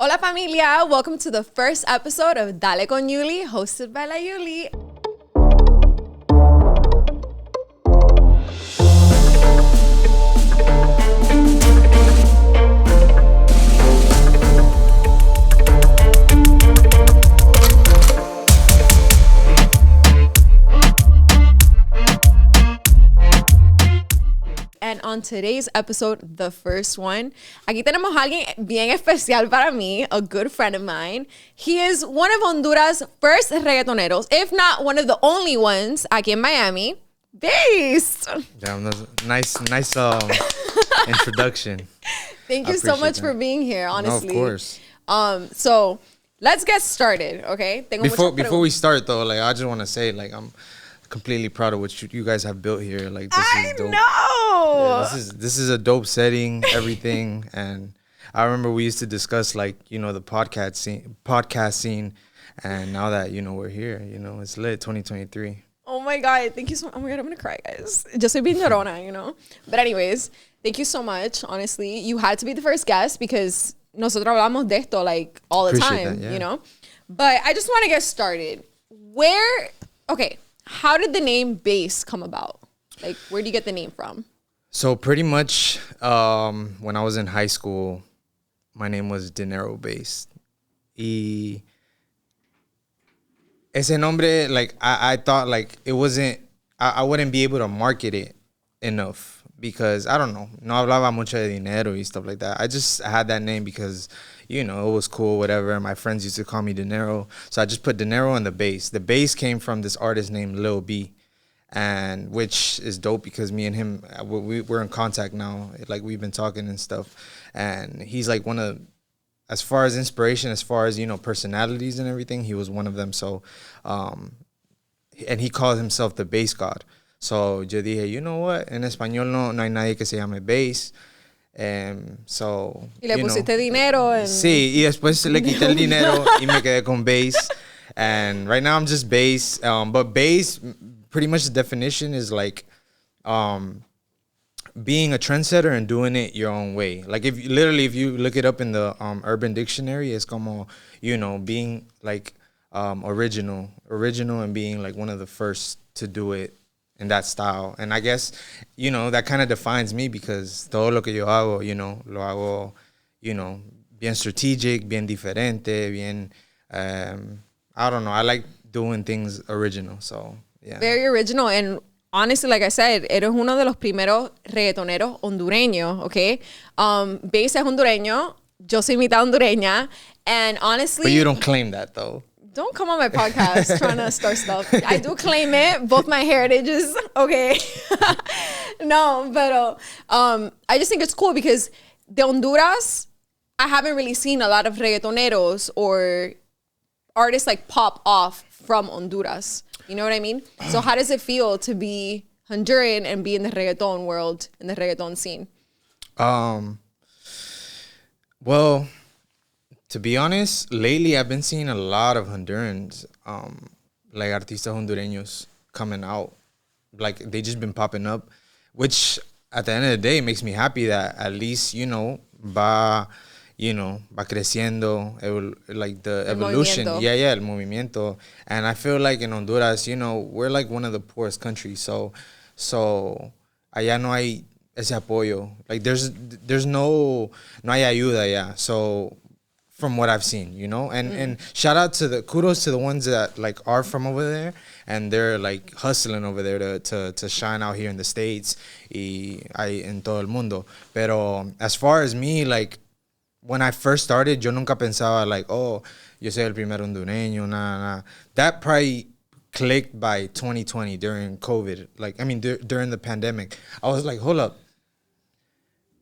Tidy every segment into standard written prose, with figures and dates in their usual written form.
Hola familia, welcome to the first episode of Dale Con Yuli, hosted by la Yuli. And on today's episode, the first one, aquí tenemos a alguien bien especial para mí, a good friend of mine. He is one of Honduras' first reggaetoneros, if not one of the only ones aquí en Miami. Based. Damn, that's nice introduction. Thank you so much for being here, honestly. No, of course. So let's get started, okay? Before we start though, like I just want to say, like I'm completely proud of what you guys have built here. Like this is dope. I know. Yeah, this is a dope setting, everything. And I remember we used to discuss like, you know, the podcast scene, and now that, you know, we're here, you know, it's lit 2023. Oh my God, thank you so much. Oh my God, I'm gonna cry, guys. Just soy bien llorona, you know? But anyways, thank you so much. Honestly, you had to be the first guest because nosotros hablamos de esto like all the Appreciate time, that, yeah. you know? But I just want to get started. How did the name Base come about? Like, where do you get the name from? So pretty much when I was in high school, my name was Dinero Based. Y ese nombre, like, I thought, like, it wasn't, I wouldn't be able to market it enough because, I don't know, no hablaba mucho de dinero y stuff like that. I just had that name because, you know, it was cool, whatever. My friends used to call me Dinero. So I just put Dinero on the bass. The bass came from this artist named Lil B, and which is dope because me and him, we're in contact now. Like, we've been talking and stuff. And he's like one of, as far as inspiration, as far as, you know, personalities and everything, he was one of them. So, and he called himself the bass god. So yo dije, you know what? En español no hay nadie que se llame bass. So, Y le pusiste dinero. Sí, y después le quité el dinero y me quedé con bass. And right now I'm just bass. But bass, pretty much the definition is like being a trendsetter and doing it your own way. Like if you look it up in the Urban Dictionary, it's como, you know, being like original and being like one of the first to do it in that style. And I guess, you know, that kind of defines me because todo lo que yo hago, you know, lo hago, you know, bien strategic, bien diferente, bien, I don't know. I like doing things original. So, yeah. Very original. And honestly, like I said, eres uno de los primeros reggaetoneros hondureños, okay? Bass es hondureño. Yo soy mitad hondureña. And honestly... But you don't claim that, though. Don't come on my podcast trying to start stuff. I do claim it, both my heritages, okay? No, but I just think it's cool because de Honduras, I haven't really seen a lot of reggaetoneros or artists like pop off from Honduras. You know what I mean? So how does it feel to be Honduran and be in the reggaeton world, in the reggaeton scene? Well, to be honest, lately I've been seeing a lot of Hondurans, like artistas hondureños coming out. Like they just been popping up, which at the end of the day makes me happy that at least, you know, va creciendo, like the evolution. Movimiento. Yeah, el movimiento. And I feel like in Honduras, you know, we're like one of the poorest countries. So allá no hay ese apoyo. Like there's no hay ayuda, yeah. So from what I've seen, you know, and shout out to kudos to the ones that like are from over there and they're like hustling over there to shine out here in the States y en todo el mundo. Pero as far as me, like when I first started, yo nunca pensaba like, oh, yo soy el primer hondureño, nah. That probably clicked by 2020 during COVID. Like, I mean, during the pandemic, I was like, hold up.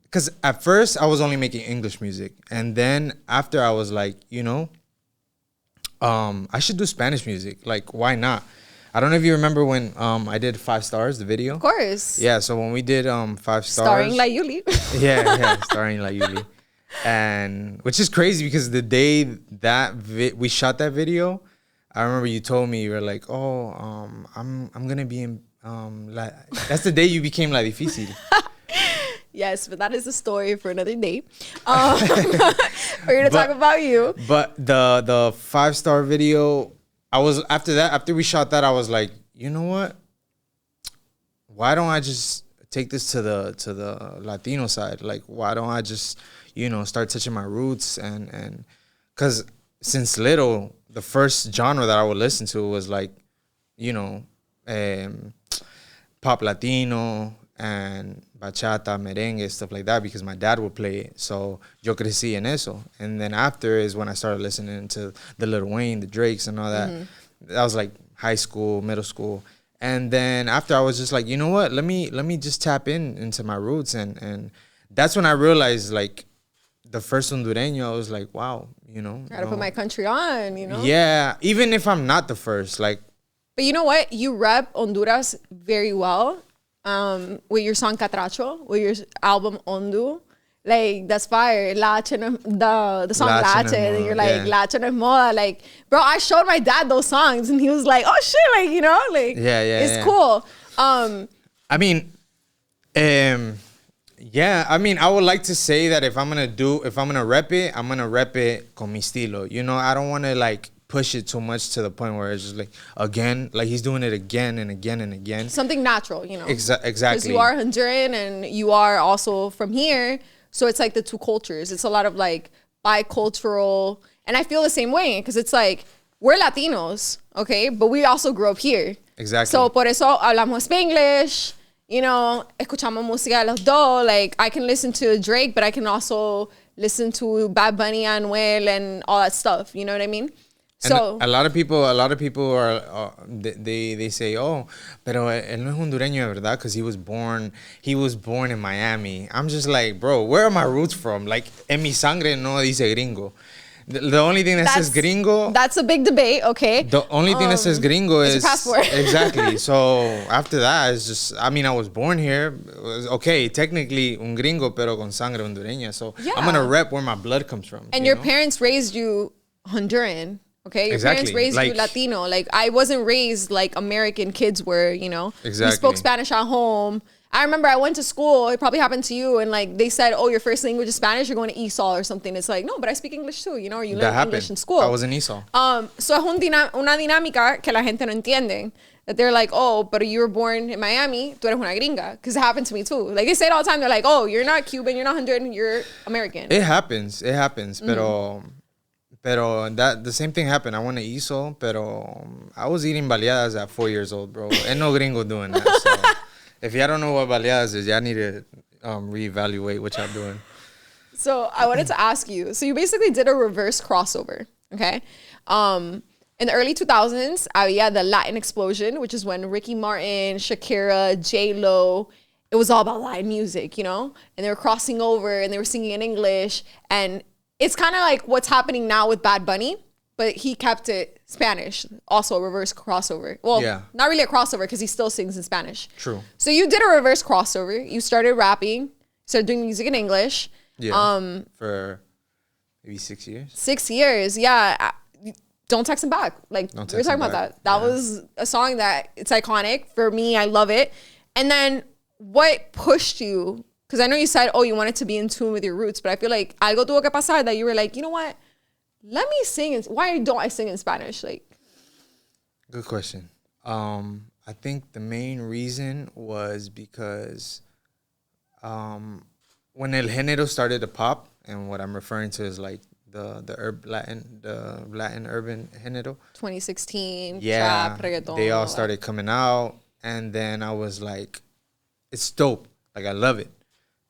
Because at first, I was only making English music. And then after, I was like, you know, I should do Spanish music. Like, why not? I don't know if you remember when I did 5 Stars, the video. Of course. Yeah, so when we did 5 Stars. Starring La Yuli. yeah, starring La Yuli. And which is crazy because the day that we shot that video, I remember you told me, you were like, oh, I'm going to be in, that's the day you became La Difícil. Yes, but that is a story for another day. We're gonna talk about you. But the 5-star video, I was after we shot that, I was like, you know what? Why don't I just take this to the Latino side? Like, why don't I just, start touching my roots and because since little, the first genre that I would listen to was like, pop Latino and bachata, merengue, stuff like that, because my dad would play it. So yo crecí en eso. And then after is when I started listening to the Lil Wayne, the Drakes and all that. That was like high school, middle school. And then after I was just like, you know what? Let me just tap into my roots. And that's when I realized, like, the first Hondureño, I was like, wow, Gotta put my country on, Yeah, even if I'm not the first, like. But you know what? You rep Honduras very well. With your song Catracho, with your album Hondu, like, that's fire. Lache, the song Lache, and you're like, Lache no es moda. Like, bro, I showed my dad those songs, and he was like, oh shit, like, like, it's cool. I mean, yeah, I mean, I would like to say that if I'm gonna rep it, I'm gonna rep it con mi estilo. I don't want to like push it too much to the point where it's just like, again, like he's doing it again and again and again. Something natural, Exactly. Because you are Honduran and you are also from here. So it's like the two cultures. It's a lot of like bicultural. And I feel the same way because it's like, we're Latinos, okay? But we also grew up here. Exactly. So por eso hablamos Spanglish, escuchamos música de los dos. Like, I can listen to Drake, but I can also listen to Bad Bunny, Anuel, and all that stuff. You know what I mean? So a lot of people are they say, oh, pero él no es hondureño de verdad because he was born in Miami. I'm just like, bro, where are my roots from? Like, en mi sangre no dice gringo. The only thing that says gringo, that's a big debate, okay? The only thing that says gringo is your passport. Exactly. So after that, it's just, I mean, I was born here. It was, okay, technically un gringo, pero con sangre hondureña. So yeah. I'm gonna rep where my blood comes from. And your parents raised you Honduran. Okay, your parents raised you Latino. Like, I wasn't raised like American kids were, Exactly. We spoke Spanish at home. I remember I went to school, it probably happened to you, and like they said, oh, your first language is Spanish, you're going to ESOL or something. It's like, no, but I speak English too, or you learn English in school. I was in ESOL. So es una dinámica que la gente no entiende. That they're like, oh, but you were born in Miami, tú eres una gringa. Because it happened to me too. Like, they say it all the time. They're like, oh, you're not Cuban, you're not Honduran, you're American. It happens. Pero that the same thing happened. I went to ESOL, pero I was eating baleadas at 4 years old, bro. Ain't no gringo doing that. So if y'all don't know what baleadas is, y'all need to reevaluate what y'all doing. So I wanted to ask you. So you basically did a reverse crossover, okay? In the early 2000s, había the Latin explosion, which is when Ricky Martin, Shakira, J-Lo, it was all about Latin music, And they were crossing over and they were singing in English. And it's kind of like what's happening now with Bad Bunny, but he kept it Spanish, also a reverse crossover. Well, yeah. Not really a crossover because he still sings in Spanish. True. So you did a reverse crossover. You started rapping, started doing music in English. Yeah, for maybe 6 years. 6 years, yeah. Don't Text Him Back. Like, we were talking about that. That was a song that, it's iconic. For me, I love it. And then what pushed you? Because I know you said, oh, you wanted to be in tune with your roots, but I feel like algo tuvo que pasar that you were like, you know what? Let me sing. Why don't I sing in Spanish? Like, good question. I think the main reason was because when el género started to pop, and what I'm referring to is like the Latin urban género. 2016, yeah, trap, reggaeton. They all started coming out, and then I was like, it's dope. Like, I love it.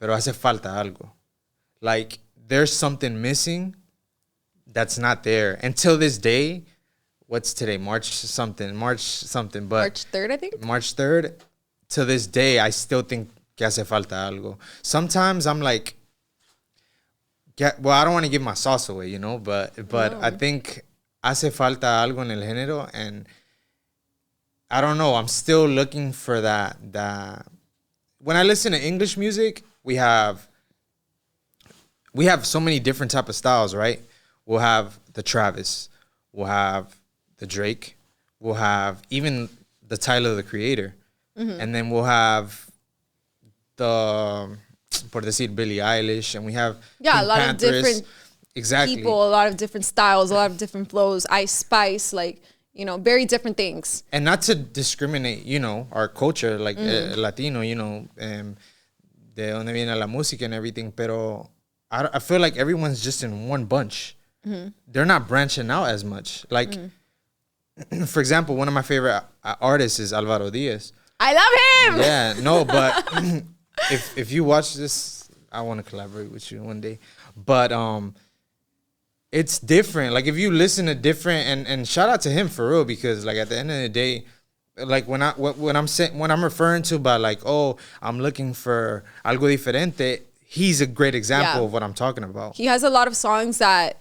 Pero hace falta algo. Like, there's something missing that's not there. Until this day, what's today? March something. But March 3rd, I think? March 3rd. To this day, I still think que hace falta algo. Sometimes I'm like, well, I don't want to give my sauce away, but no. I think hace falta algo en el género, and I don't know. I'm still looking for that. When I listen to English music, we have so many different type of styles, right? We'll have the Travis, we'll have the Drake, we'll have even the Tyler, the Creator, and then we'll have the por decir, Billie Eilish, and we have a Pink lot Panthers. of different Exactly. people, a lot of different styles, a lot of different flows, Ice Spice, like, you know, very different things. And not to discriminate, you know, our culture, like Latino, you know, de donde viene la música and everything, pero I feel like everyone's just in one bunch. They're not branching out as much. Like, for example, one of my favorite artists is Alvaro Diaz. I love him! Yeah, no, but if you watch this, I want to collaborate with you one day. But it's different. Like, if you listen to different, and shout out to him for real, because like at the end of the day, like when I'm referring to by like, oh, I'm looking for algo diferente, he's a great example of what I'm talking about. He has a lot of songs that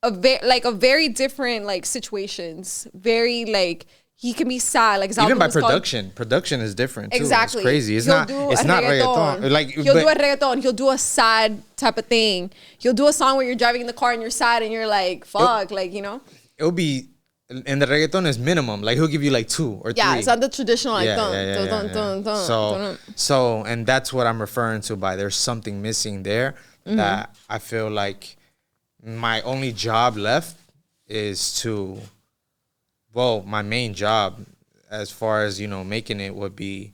of very different like situations. Very like he can be sad. Like his even by production is different too. Exactly. It's crazy. It's not reggaeton. Like he'll do a reggaeton. He'll do a sad type of thing. He'll do a song where you're driving in the car and you're sad and you're like, fuck, like, you know. It'll be, and the reggaeton is minimum. Like he'll give you like 2 or 3. Yeah, it's not the traditional like So and that's what I'm referring to by there's something missing there that I feel like my only job left is to, well, my main job as far as, you know, making it would be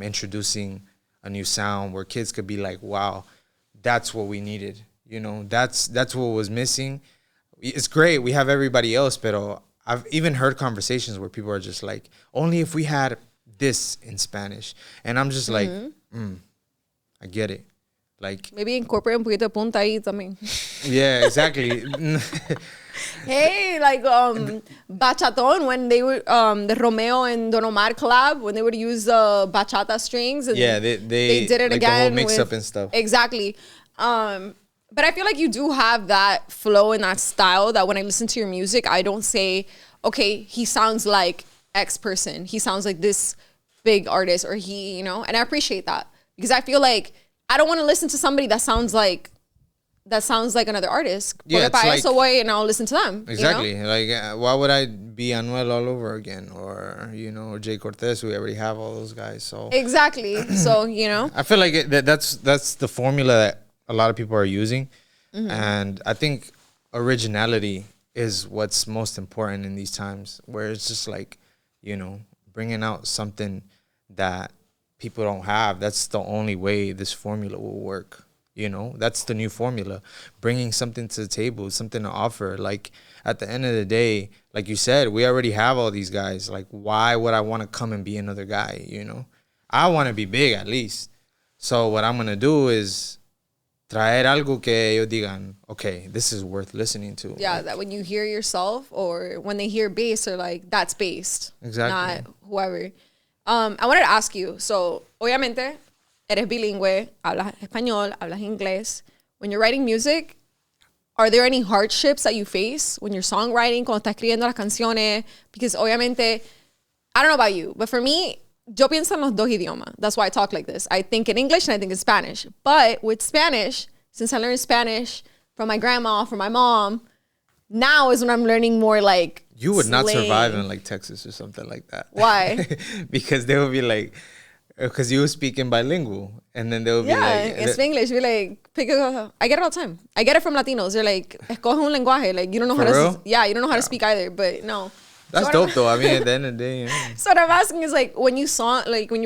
introducing a new sound where kids could be like, wow, that's what we needed. You know, that's what was missing. It's great. We have everybody else, but I've even heard conversations where people are just like, only if we had this in Spanish. And I'm just like, I get it. Like, maybe incorporate un poquito de punta ahí también. Yeah, exactly. Hey, like bachaton, when they would the Romeo and Don Omar collab, when they would use bachata strings, and yeah, they did it like again, the whole mix up and stuff. Exactly. But I feel like you do have that flow and that style that when I listen to your music, I don't say, okay, he sounds like X person, he sounds like this big artist, or he, you know, and I appreciate that, because I feel like I don't want to listen to somebody that sounds like another artist. Yeah, it's like, away and I'll listen to them. Exactly. You know? Like, why would I be Anuel all over again, or you know, or Jay Cortez? We already have all those guys. So exactly. So you know, I feel like that's the formula that a lot of people are using, and I think originality is what's most important in these times, where it's just like, you know, bringing out something that people don't have. That's the only way this formula will work. You know, that's the new formula, bringing something to the table, something to offer. Like at the end of the day, like you said, we already have all these guys. Like, why would I want to come and be another guy? You know, I want to be big at least. So what I'm going to do is traer algo que ellos digan, okay, this is worth listening to. Yeah, like, that when you hear yourself, or when they hear bass, they're like, that's based. Exactly. Not whoever. I wanted to ask you, so obviamente eres bilingüe, hablas español, hablas inglés. When you're writing music, are there any hardships that you face when you're songwriting, cuando estás escribiendo las canciones? Because obviamente, I don't know about you, but for me, yo pienso en los dos idiomas. That's why I talk like this. I think in English and I think in Spanish. But with Spanish, since I learned Spanish from my grandma, from my mom, now is when I'm learning more like you would slang. not survive in like Texas or something like that. Why? Because they would be like, because you were speaking bilingual, and then they'll be like, in Spanglish, be like, I get it all the time. I get it from Latinos. They're like, escoge un lenguaje. Like, you don't know For how real? to, you don't know how to speak either. But no, that's dope though. I mean, at the end of the day, yeah. So what I'm asking is, like, when you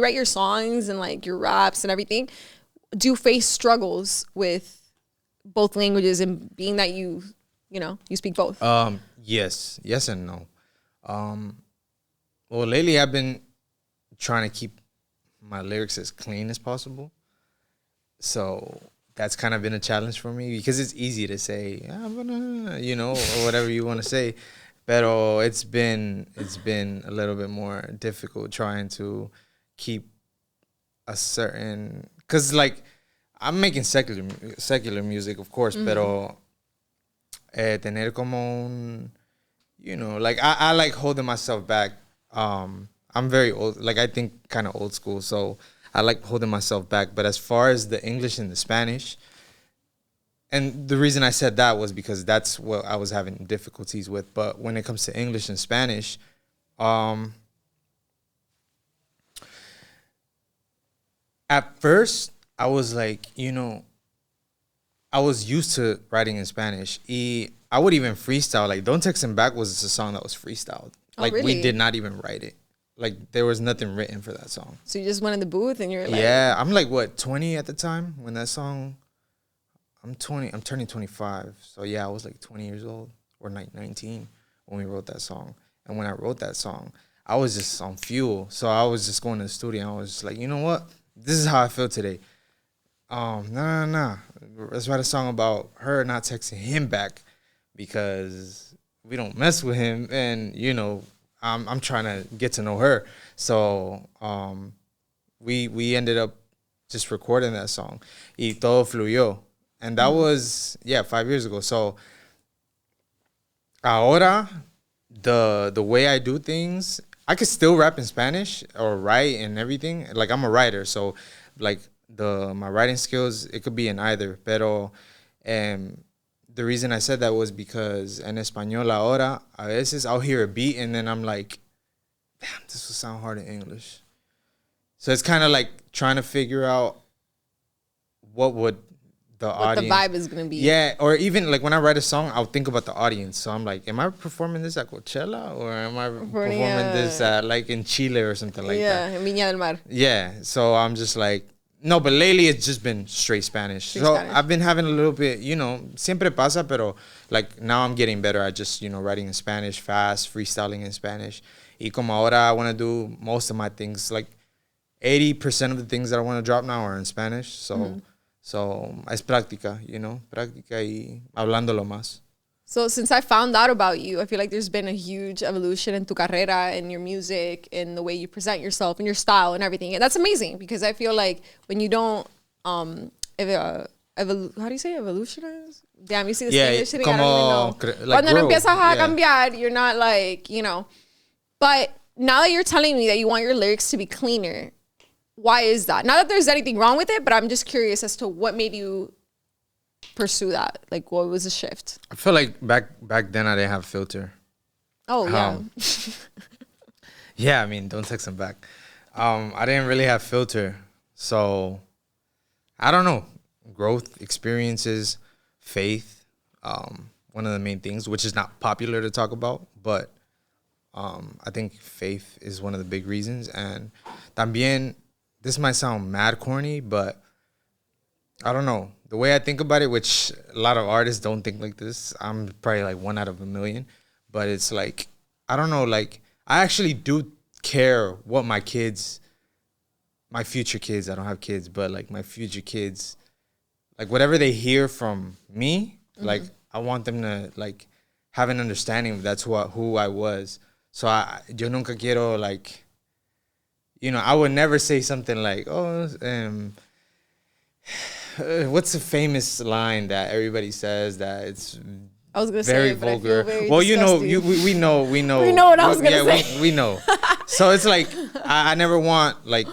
write your songs and like your raps and everything, do you face struggles with both languages, and being that you speak both? Yes and no. Well, lately I've been trying to keep my lyrics as clean as possible. So that's kind of been a challenge for me, because it's easy to say, you know, or whatever you want to say. Pero it's been a little bit more difficult trying to keep a certain, because like I'm making secular music, of course, pero tener como un, you know, like I like holding myself back. I'm very old, like I think kind of old school, so I like holding myself back. But as far as the English and the Spanish, and the reason I said that was because that's what I was having difficulties with. But when it comes to English and Spanish, at first I was like, I was used to writing in Spanish. I would even freestyle. Like, Don't Text Him Back was a song that was freestyled. Like, really? we did not even write it. Like, there was nothing written for that song. So you just went in the booth and you're like... Yeah, I'm like, what, 20 at the time when that song... I'm turning 25. So, yeah, I was like 20 years old or like 19 when we wrote that song. And when I wrote that song, I was just on fuel. So I was just going to the studio and I was just like, you know what? This is how I feel today. Nah. Let's write a song about her not texting him back because we don't mess with him. And, I'm trying to get to know her. So we ended up just recording that song. Y todo fluyó. And that was, 5 years ago. So ahora, the way I do things, I could still rap in Spanish or write and everything. Like, I'm a writer. So, like, my writing skills, it could be in either. Pero the reason I said that was because en español ahora, a veces I'll hear a beat and then I'm like, damn, this will sound hard in English. So it's kind of like trying to figure out what the vibe is going to be. Yeah, or even like when I write a song, I'll think about the audience. So I'm like, am I performing this at Coachella or am I performing this like in Chile or something like that? Yeah, in Viña del Mar. Yeah, so I'm just like, no, but lately it's just been straight Spanish. I've been having a little bit, siempre pasa, pero like now I'm getting better at just, writing in Spanish fast, freestyling in Spanish. Y como ahora I want to do most of my things, like 80% of the things that I want to drop now are in Spanish. So es práctica, práctica y hablándolo más. So since I found out about you, I feel like there's been a huge evolution in tu carrera, in your music, in the way you present yourself, and your style and everything. And that's amazing because I feel like when you don't, how do you say evolutionize? Damn, you see this English thing, I don't even know. Like Cuando no empiezas a cambiar, you're not like, But now that you're telling me that you want your lyrics to be cleaner, why is that? Not that there's anything wrong with it, but I'm just curious as to what made you pursue that. Like, what was the shift? I feel like back then I didn't have filter. Oh, yeah. Yeah, I mean, don't text them back. I didn't really have filter. So, I don't know. Growth, experiences, faith. One of the main things, which is not popular to talk about, but I think faith is one of the big reasons. And también, this might sound mad corny, but I don't know. The way I think about it, which a lot of artists don't think like this, I'm probably like 1 out of a million. But it's like, I don't know, like, I actually do care what my future kids, I don't have kids, but like my future kids, like whatever they hear from me, like I want them to like have an understanding that's who I was. So yo nunca quiero like, I would never say something like, what's a famous line that everybody says that it's very vulgar? Well, we know. We know what I was gonna say. We know. So it's like I never want like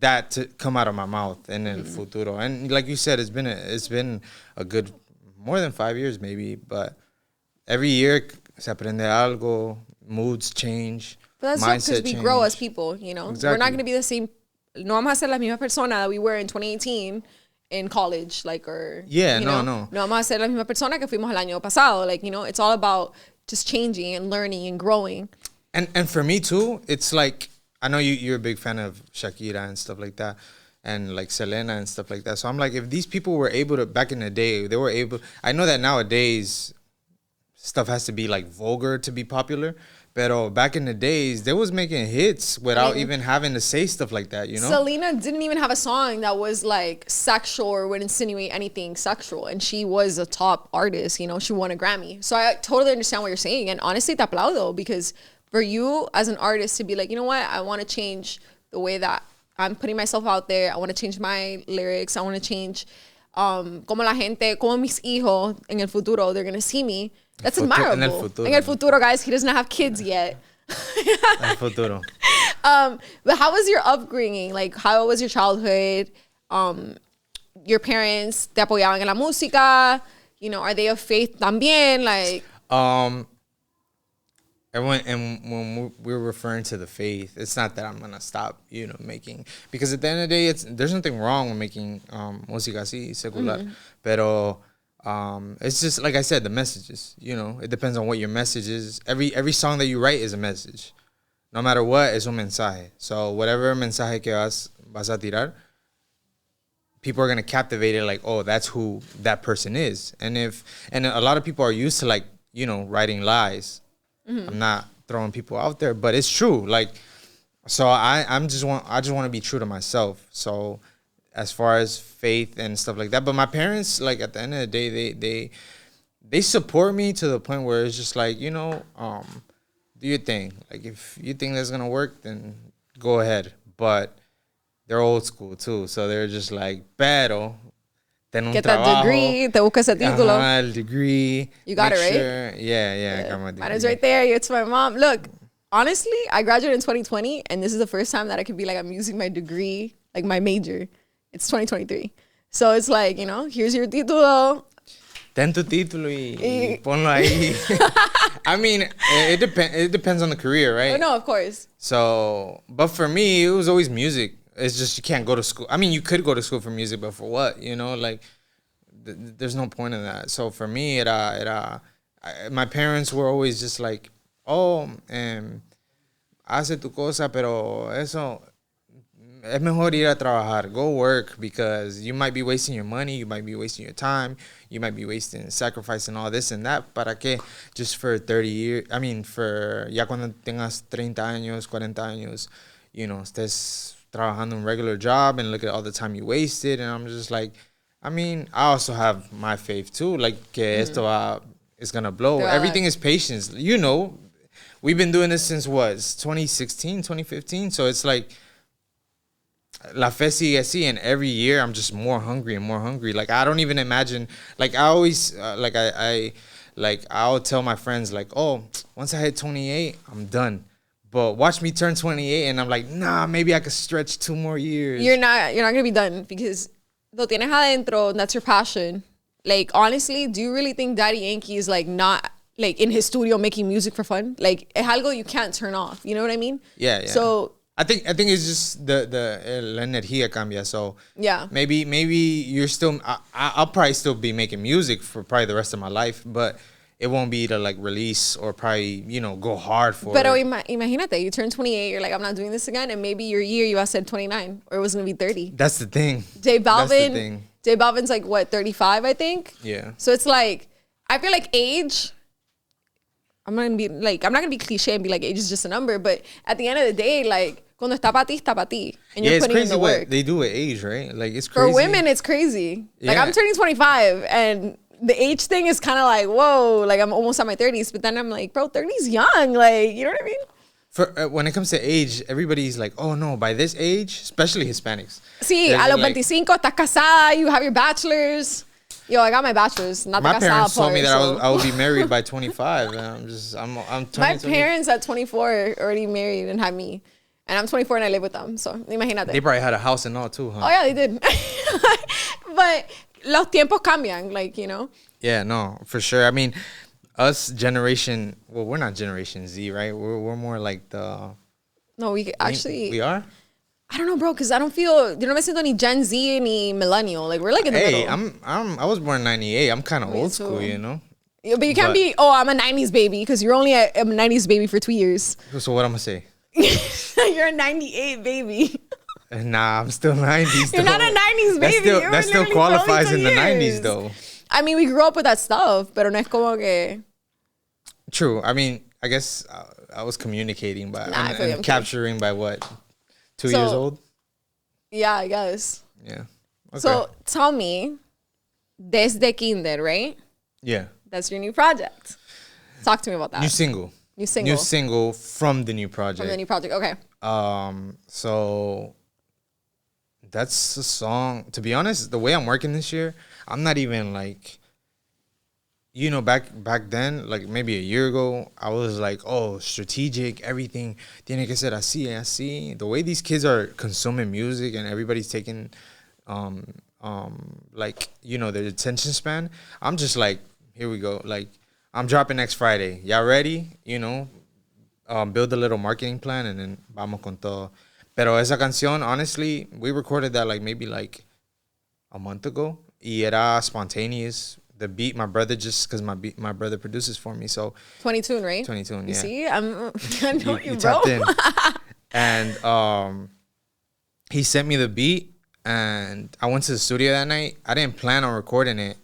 that to come out of my mouth in el futuro. And like you said, it's been a good more than 5 years maybe, but every year se aprende algo, moods change. But that's because we grow as people, Exactly. We're not going to be the same. No vamos a ser la misma persona that we were in 2018 in college, like, or... Yeah, no. No vamos a ser la misma persona que fuimos el año pasado. Like, it's all about just changing and learning and growing. And for me, too, it's like, I know you're a big fan of Shakira and stuff like that, and like Selena and stuff like that. So I'm like, if these people were able to, back in the day, they were able... I know that nowadays, stuff has to be like vulgar to be popular. But back in the days, they was making hits without even having to say stuff like that, Selena didn't even have a song that was like sexual or would insinuate anything sexual. And she was a top artist, she won a Grammy. So I totally understand what you're saying. And honestly, te aplaudo, because for you as an artist to be like, you know what, I want to change the way that I'm putting myself out there. I want to change my lyrics. I want to change como la gente, como mis hijos en el futuro, they're going to see me. That's admirable. En el futuro, guys, he doesn't have kids yet. El futuro. But how was your upbringing? Like, how was your childhood? Your parents te apoyaban en la música? Are they of faith también? Like, And when we're referring to the faith, it's not that I'm gonna stop, making, because at the end of the day, there's nothing wrong with making música así secular, pero it's just like I said, the messages. It depends on what your message is. Every song that you write is a message, no matter what. Es un mensaje. So whatever mensaje que vas a tirar, people are gonna captivate it. Like, oh, that's who that person is. And a lot of people are used to, like, writing lies. I'm not throwing people out there, but it's true. Like, so I just want to be true to myself. So as far as faith and stuff like that, but my parents, like, at the end of the day, they support me to the point where it's just like, do your thing. Like, if you think that's gonna work, then go ahead. But they're old school too, so they're just like, pero ten un Get trabajo. that degree, te buscas ese título. El degree. You got it, right? Sure. Yeah, I got my degree. Mine is right there. It's my mom. Look, honestly, I graduated in 2020, and this is the first time that I could be like, I'm using my degree, like my major. It's 2023. So it's like, here's your título. Ten tu título y ponlo ahí. I mean, it depends on the career, right? Oh, no, of course. So, but for me, it was always music. It's just you can't go to school. I mean, you could go to school for music, but for what? Like, there's no point in that. So for me, my parents were always just like, oh, hace tu cosa, pero eso es mejor ir a trabajar. Go work, because you might be wasting your money, you might be wasting your time, you might be sacrificing all this and that. ¿Para qué? Just for 30 years. I mean, for ya cuando tengas 30 años, 40 años, estés trabajando un regular job and look at all the time you wasted. And I'm just like, I mean, I also have my faith too. Like, que esto is going to blow. Yeah. Everything is patience. We've been doing this since what? 2016, 2015. So it's like, la fe sigue así, and every year I'm just more hungry and more hungry. Like, I don't even imagine, like, I always, I'll tell my friends, like, oh, once I hit 28, I'm done. But watch me turn 28, and I'm like, nah, maybe I could stretch 2 more years. You're not gonna be done, because lo tienes adentro, and that's your passion. Like, honestly, do you really think Daddy Yankee is like not like in his studio making music for fun? Like, es algo you can't turn off. You know what I mean? Yeah. So I think it's just la energía cambia. So yeah, maybe you're still. I'll probably still be making music for probably the rest of my life, but it won't be to like release or probably go hard for Pero it. imagínate, you turn 28, you're like, I'm not doing this again, and maybe your year you have said 29, or it was gonna be 30. That's the thing. J That's the Balvin, thing. J Balvin's like what, 35, I think. Yeah. So it's like, I feel like age. I'm not gonna be cliche and be like age is just a number, but at the end of the day, like, cuando está pa ti, and you're putting in the work. What they do with age, right? Like, it's crazy. For women, it's crazy. Like, Yeah. I'm turning 25, and the age thing is kind of like, whoa, like, I'm almost at my 30s, but then I'm like, bro, 30's young, like, you know what I mean? For when it comes to age, everybody's like, oh no, by this age, especially Hispanics. Sí, They're a los like- 25, estás casada, you have your bachelor's. Yo, I got my bachelor's, not the My casada parents told part, me that so. I would be married by 25, and I'm My turning 20. parents at 24 already married and had me. And I'm 24 and I live with them, so imagínate. They probably had a house and all too, huh? Oh yeah, they did. But los tiempos cambian, like, Yeah, no, for sure. I mean, us generation, well, we're not Generation Z, right? We're more like the... No, we actually... We are? I don't know, bro, because I don't feel... Yo no me siento ni Gen Z ni millennial. Like, we're like in the Hey, middle. I was born in 98. I'm kind of Me old too. school, Yeah, but you can't be, I'm a 90s baby, because you're only a 90s baby for 2 years. So what I'm going to say? You're a 98 baby. Nah, I'm still 90s. You're not a 90s baby. That still qualifies in the 90s, though. I mean, we grew up with that stuff, pero no es como que... True. I mean, I guess I was communicating by Nah, I feel you, I'm capturing by what? 2 So- years old? Yeah, I guess. Yeah. Okay. So tell me, DESDE Kinder, right? yeah. That's your new project. Talk to me about that. New single. New single. New single from the new project. From the new project. Okay. So that's a song. To be honest, the way I'm working this year, I'm not even like, back then, like maybe a year ago, I was like, oh, strategic, everything tiene que ser así, así. The way these kids are consuming music and everybody's taking, their attention span. I'm just like, here we go. Like, I'm dropping next Friday. Y'all ready? build a little marketing plan, and then vamos con todo. Pero esa canción, honestly, we recorded that like maybe like a month ago. Y era spontaneous. The beat, my brother just, because my brother produces for me, so 22, right? 22, yeah. You see, I know you, bro. Tapped in. And he sent me the beat, and I went to the studio that night. I didn't plan on recording it.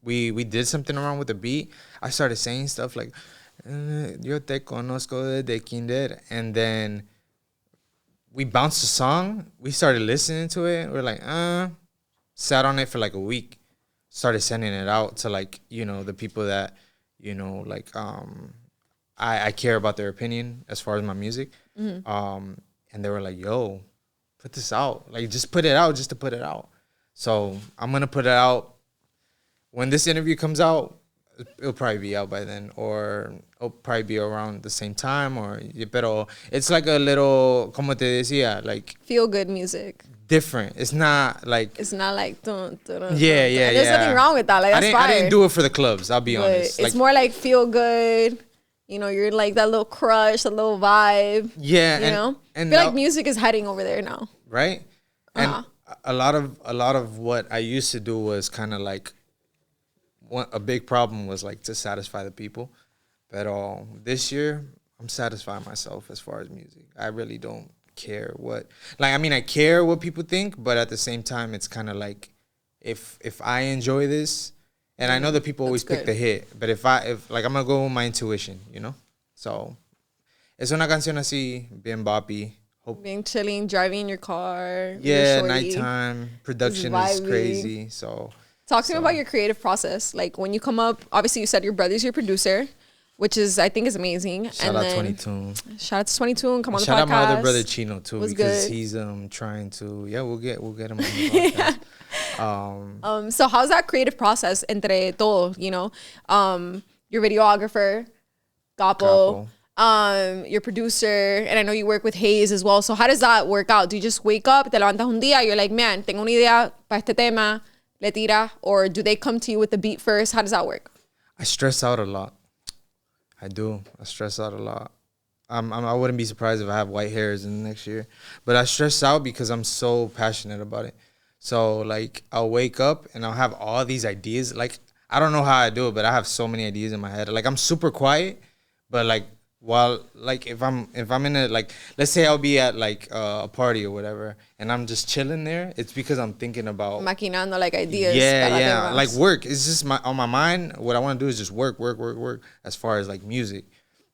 We did something wrong with the beat. I started saying stuff like, "Yo te conozco desde kinder," and then we bounced the song. We started listening to it. We're like, sat on it for like a week. Started sending it out to like, the people that, like I care about their opinion as far as my music. Mm-hmm. And they were like, yo, put this out. Like, just put it out just to put it out. So I'm going to put it out. When this interview comes out, it'll probably be out by then, or it'll probably be around the same time. Pero it's like a little, como te decía, like feel good music. Different. It's not like dun, dun, yeah. There's nothing wrong with that. Like, that's I didn't do it for the clubs. I'll be honest. It's more like feel good. You're like that little crush, a little vibe. Yeah, and I feel like music is heading over there now. Right. And a lot of what I used to do was kind of like a big problem was like to satisfy the people. But this year I'm satisfying myself as far as music. I really don't care what, like, I mean, I care what people think, but at the same time it's kind of like if I enjoy this, and I know that people always pick the hit, but if like, I'm gonna go with my intuition, so es una canción así bien boppy, being chilling, driving in your car, nighttime production is crazy. So talk to me about your creative process. Like, when you come up, obviously you said your brother's your producer, which is, I think, is amazing. Shout out 22. Shout out to 22 and come on the podcast. Shout out my other brother Chino too, because good. he's trying to we'll get him on the podcast. So how's that creative process entre todo, your videographer, Capo, your producer, and I know you work with Hayes as well. So how does that work out? Do you just wake up, te levantas un día, you're like, man, tengo una idea para este tema, le tira, or do they come to you with the beat first? How does that work? I stress out a lot. I do. I stress out a lot. I wouldn't be surprised if I have white hairs in the next year. But I stress out because I'm so passionate about it. So, like, I'll wake up and I'll have all these ideas. Like, I don't know how I do it, but I have so many ideas in my head. Like, I'm super quiet, but, like, while, like, if I'm in a, like, let's say I'll be at, like, a party or whatever, and I'm just chilling there, it's because I'm thinking about maquinando, like, ideas. Yeah. Like, work. It's just on my mind. What I want to do is just work as far as, like, music.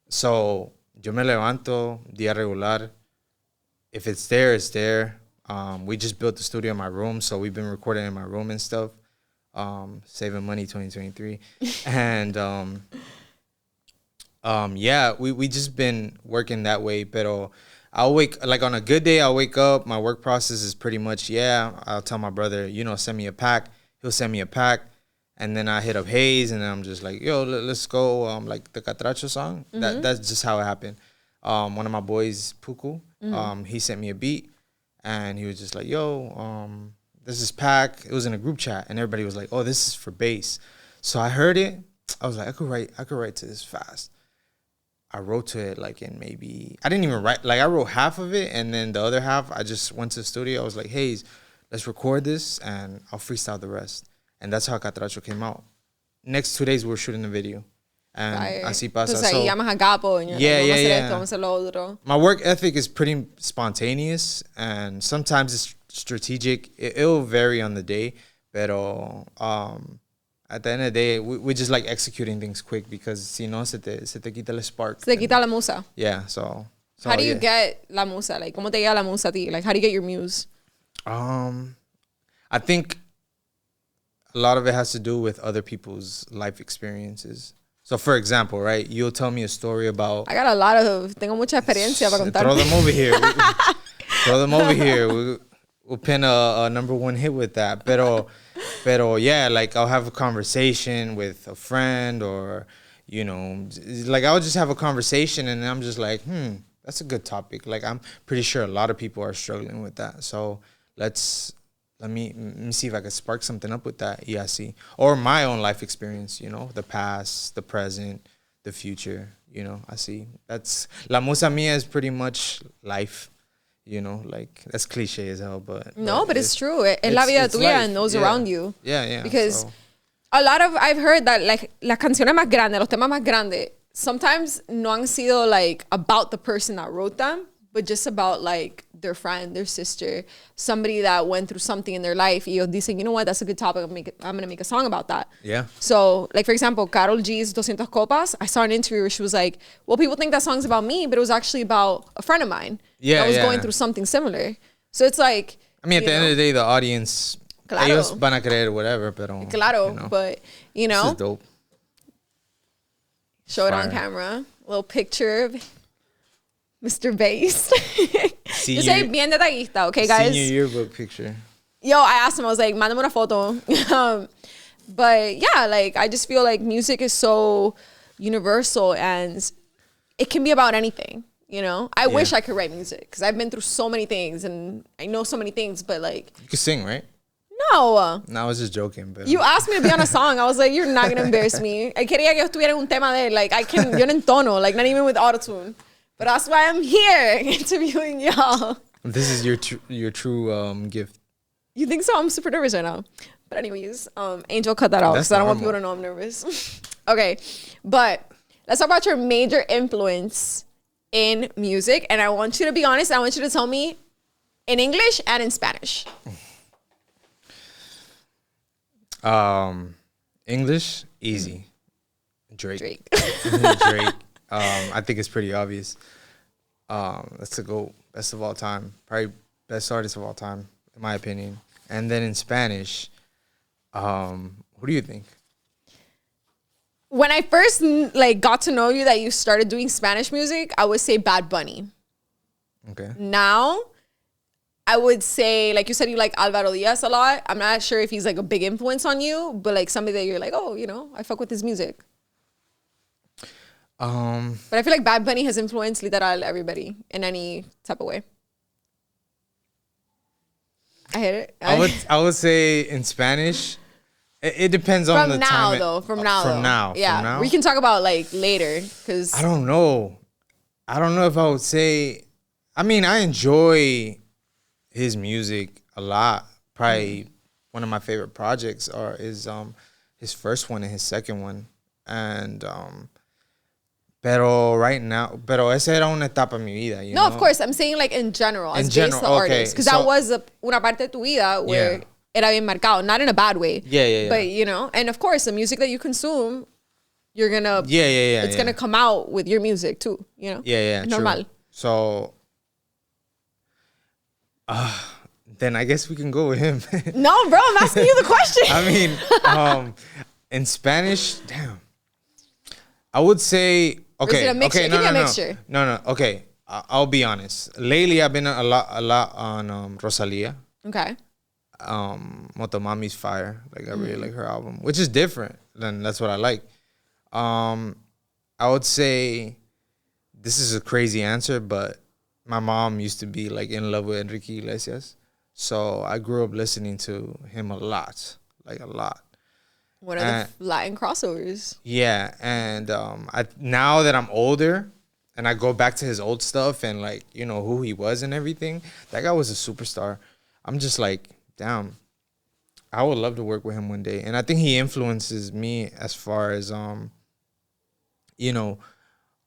So, yo me levanto, día regular. If it's there, it's there. We just built the studio in my room, so we've been recording in my room and stuff. Saving money 2023. And we just been working that way. Pero I'll like, on a good day, I'll wake up. My work process is pretty much, I'll tell my brother, send me a pack. He'll send me a pack. And then I hit up Hayes, and then I'm just like, yo, let's go. Like the Catracho song. Mm-hmm. That's just how it happened. One of my boys, Puku, he sent me a beat, and he was just like, yo, this is pack. It was in a group chat, and everybody was like, oh, this is for bass. So I heard it. I was like, I could write to this fast. I wrote to it like in maybe, I didn't even write, like I wrote half of it, and then the other half, I just went to the studio. I was like, hey, let's record this, and I'll freestyle the rest. And that's how Catracho came out. Next 2 days, we were shooting the video. And así pasa. So, llamas a Capo, and you're like, vamos a hacer esto, vamos a hacer lo otro. My work ethic is pretty spontaneous, and sometimes it's strategic. It'll vary on the day, pero at the end of the day, we just like executing things quick, because si no, se te quita el spark. Se te quita la musa. Yeah, so how do you get la musa? Like, ¿cómo te llega la musa a ti? Like, how do you get your muse? I think a lot of it has to do with other people's life experiences. So, for example, right, you'll tell me a story about... I got a lot of... Tengo mucha experiencia para contar. Throw them over here. Throw them over here. We'll pin a number one hit with that. Pero yeah, like, I'll have a conversation with a friend, or, like, I'll just have a conversation, and I'm just like, that's a good topic. Like, I'm pretty sure a lot of people are struggling with that. So let me see if I can spark something up with that. Yeah, see. Or my own life experience, the past, the present, the future. You know, I see. That's la musa mía is pretty much life. You know, like that's cliche as hell, but no, but it's true. Es la vida tuya and those around you. Yeah, yeah. Because a lot of I've heard that like las canciones más grandes, los temas más grandes, sometimes no han sido like about the person that wrote them, but just about like their friend, their sister, somebody that went through something in their life. Y ellos dicen, you know what, that's a good topic. I'm gonna make a song about that. Yeah. So, like for example, Karol G's 200 Copas. I saw an interview where she was like, well, people think that song's about me, but it was actually about a friend of mine that was going through something similar. So it's like, I mean, at the end of the day, the audience, ellos van a creer whatever, pero. Claro, you know, but you know. This is dope. Show it on camera. A little picture of Mr. Bass. You say bien detallista, okay, guys? Senior yearbook picture. Yo, I asked him, I was like, mándame una foto. But yeah, like, I just feel like music is so universal and it can be about anything, you know? I wish I could write music because I've been through so many things and I know so many things, but like... You can sing, right? No. No, I was just joking. But you asked me to be on a song. I was like, you're not going to embarrass me. I quería que yo estuviera en un tema de, like, yo no entono, like, not even with autotune. But that's why I'm here interviewing y'all. This is your true gift. You think so? I'm super nervous right now. But anyways, Angel, cut that out because I don't want people to know I'm nervous. Okay, but let's talk about your major influence in music. And I want you to be honest. I want you to tell me in English and in Spanish. English, easy. Drake. Drake. I think it's pretty obvious. That's the GOAT, best of all time. Probably best artist of all time, in my opinion. And then in Spanish, who do you think? When I first like got to know you that you started doing Spanish music, I would say Bad Bunny. Okay. Now, I would say, like you said, you like Alvaro Diaz a lot. I'm not sure if he's like a big influence on you, but like somebody that you're like, oh, you know, I fuck with his music. But I feel like Bad Bunny has influenced literal everybody in any type of way. I hit it. I would say in Spanish, it depends on the time. From now. Yeah. From now. We can talk about like later because I don't know if I would say. I mean, I enjoy his music a lot. Probably one of my favorite projects is his first one and his second one. And pero esa era una etapa en mi vida, you know? of course, I'm saying like in general, as the artist, because that was una parte de tu vida where era bien marcado, not in a bad way. Yeah. But you know, and of course, the music that you consume, you're gonna it's gonna come out with your music too, you know? Yeah, normal. True. So then I guess we can go with him. No, bro, I'm asking you the question. I mean, in Spanish, damn. I would say okay. It can be a mixture. No. Okay, I'll be honest. Lately, I've been a lot on Rosalia. Okay. Motomami's fire. Like I really like her album, which is different than that's what I like. I would say this is a crazy answer, but my mom used to be like in love with Enrique Iglesias, so I grew up listening to him a lot, like a lot. One of the Latin crossovers. Yeah, and now that I'm older and I go back to his old stuff and like, you know, who he was and everything, that guy was a superstar. I'm just like, damn, I would love to work with him one day. And I think he influences me as far as, you know,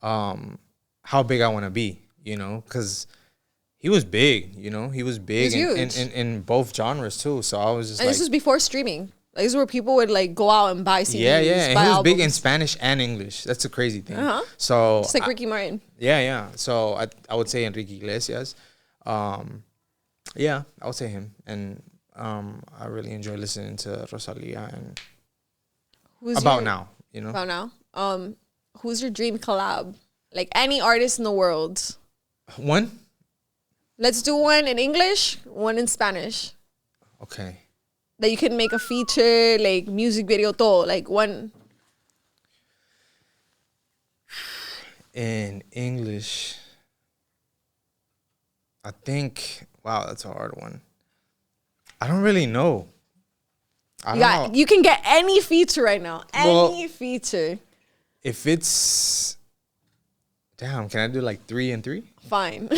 how big I want to be, you know, because he was big, you know, he was big in both genres too. So I was just and this was before streaming. Like, this is where people would like go out and buy CDs. Yeah, and he was big in Spanish and English. That's a crazy thing. So just like Ricky Martin. Yeah. So I would say Enrique Iglesias. Yeah, I would say him. And I really enjoy listening to Rosalia and now, you know. About now. Who's your dream collab? Like any artist in the world. One? Let's do one in English, one in Spanish. Okay. That you can make a feature, like music video, todo, like one. In English, I think, wow, that's a hard one. I don't really know. You can get any feature right now. Any feature. if it's, damn, can I do like 3 and 3? Fine.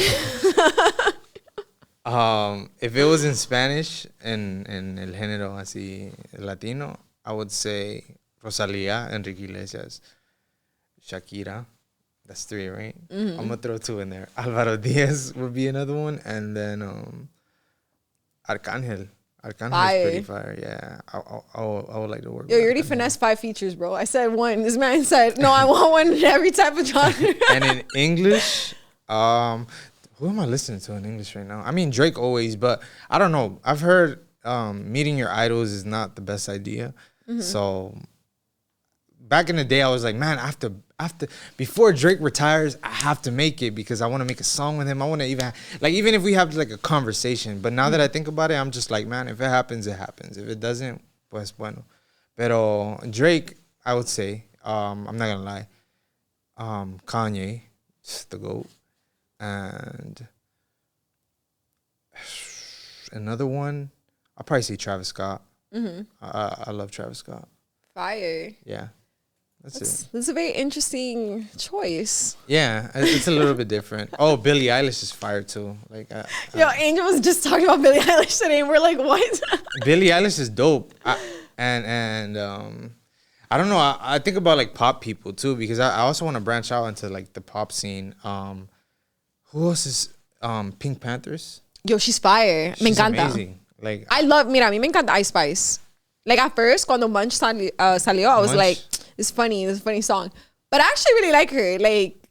If it was in Spanish en el género así latino, I would say Rosalía, Enrique Iglesias, Shakira. That's 3, right? I'm gonna throw 2 in there. Alvaro Diaz would be another one, and then Arcángel. Arcángel's pretty fire. Yeah, I would like to work. Yo, you already finessed 5 features, bro. I said 1. This man said, no, I want one in every type of genre. And in English, who am I listening to in English right now? I mean, Drake always, but I don't know. I've heard meeting your idols is not the best idea. So back in the day, I was like, man, after before Drake retires, I have to make it because I want to make a song with him. I want to even if we have like a conversation. But now that I think about it, I'm just like, man, if it happens, it happens. If it doesn't, pues bueno. Pero Drake, I would say, I'm not gonna lie, Kanye, the GOAT, and another one, I'll probably say Travis Scott. I love Travis Scott. Fire. Yeah. That's it. This is a very interesting choice. Yeah, it's a little bit different. Oh, Billie Eilish is fire too. Like, Yo, Angel was just talking about Billie Eilish today, and we're like, what? Billie Eilish is dope. And I don't know. I think about like pop people too because I also want to branch out into like the pop scene. Who else is Pink Panthers? Yo, she's fire. Me encanta. Amazing. Like, I love. Mira, a mí me encanta Ice Spice. Like at first, cuando Munch salió, I was like, it's funny. It's a funny song. But I actually really like her. Like,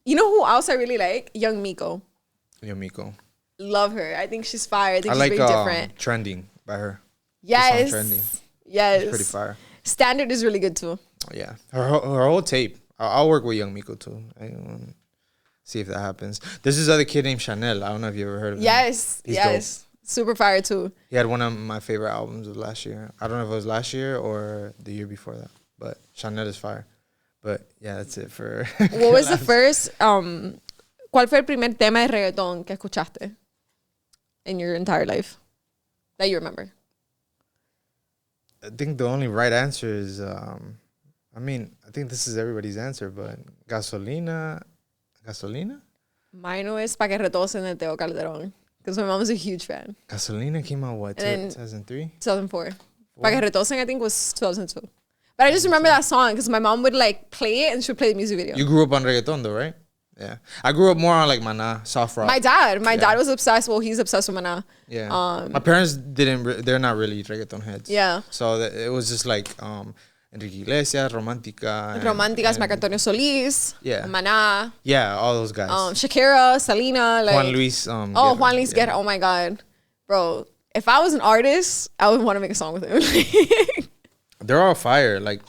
you know who else I really like? Young Miko. Young Miko. Love her. I think she's fire. I think I she's like very different. Trending by her. Yes. Trending. Yes. It's pretty fire. Standard is really good too. Yeah. Her whole tape. I'll work with Young Miko too. See if that happens. There's this other kid named Chanel. I don't know if you ever heard of him. Yes. He's yes. Dope. Super fire too. He had one of my favorite albums of last year. I don't know if it was last year or the year before that. But Chanel is fire. But yeah, that's it for... What was the first... ¿Cuál fue el primer tema de reggaeton que escuchaste in your entire life that you remember? I think the only right answer is... I think this is everybody's answer, but Gasolina... Gasolina? Mine es Pa' que retosen de Teo Calderón. Because my mom was a huge fan. Gasolina came out, what, 2003? 2004. Pa' que retosen, I think, was 2002. But I just remember that song because my mom would like play it and she would play the music video. You grew up on reggaeton though, right? Yeah. I grew up more on like Maná, soft rock. My dad was obsessed. Well, he's obsessed with Maná. Yeah. My parents they're not really reggaeton heads. Yeah. So it was just like Enrique Iglesias, Romántica. Románticas, Marc Antonio Solís. Yeah. Maná. Yeah, all those guys. Shakira, Selena. Like, Juan Luis. Juan Luis Guerra. Oh my God. Bro, if I was an artist, I would want to make a song with him. They're all fire. Like,